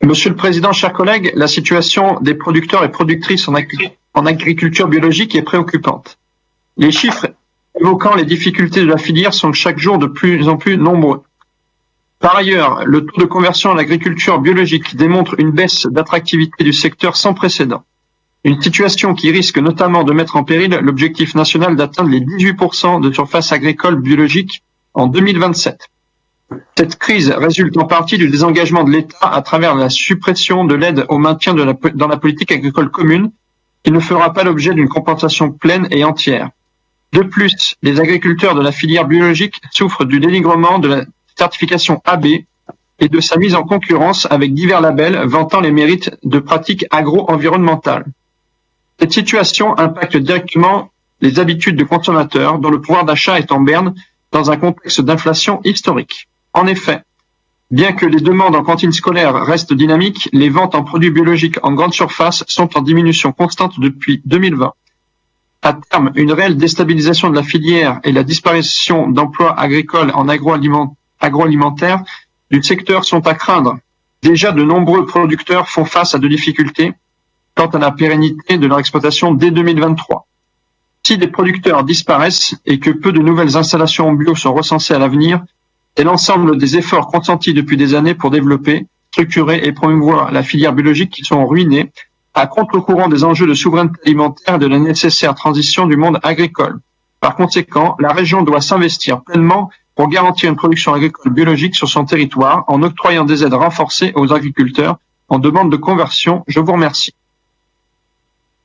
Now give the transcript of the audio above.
Monsieur le Président, chers collègues, la situation des producteurs et productrices en agriculture biologique est préoccupante. Les chiffres évoquant les difficultés de la filière sont chaque jour de plus en plus nombreux. Par ailleurs, le taux de conversion à l'agriculture biologique démontre une baisse d'attractivité du secteur sans précédent. Une situation qui risque notamment de mettre en péril l'objectif national d'atteindre les 18% de surface agricole biologique en 2027. Cette crise résulte en partie du désengagement de l'État à travers la suppression de l'aide au maintien dans la politique agricole commune, qui ne fera pas l'objet d'une compensation pleine et entière. De plus, les agriculteurs de la filière biologique souffrent du dénigrement de la certification AB et de sa mise en concurrence avec divers labels vantant les mérites de pratiques agro-environnementales. Cette situation impacte directement les habitudes de consommateurs dont le pouvoir d'achat est en berne dans un contexte d'inflation historique. En effet, bien que les demandes en cantine scolaire restent dynamiques, les ventes en produits biologiques en grande surface sont en diminution constante depuis 2020. À terme, une réelle déstabilisation de la filière et la disparition d'emplois agricoles en agroalimentaire du secteur sont à craindre. Déjà, de nombreux producteurs font face à de difficultés quant à la pérennité de leur exploitation dès 2023. Si les producteurs disparaissent et que peu de nouvelles installations en bio sont recensées à l'avenir, c'est l'ensemble des efforts consentis depuis des années pour développer, structurer et promouvoir la filière biologique qui sont ruinés, à contre-courant des enjeux de souveraineté alimentaire et de la nécessaire transition du monde agricole. Par conséquent, la région doit s'investir pleinement pour garantir une production agricole biologique sur son territoire en octroyant des aides renforcées aux agriculteurs en demande de conversion. Je vous remercie.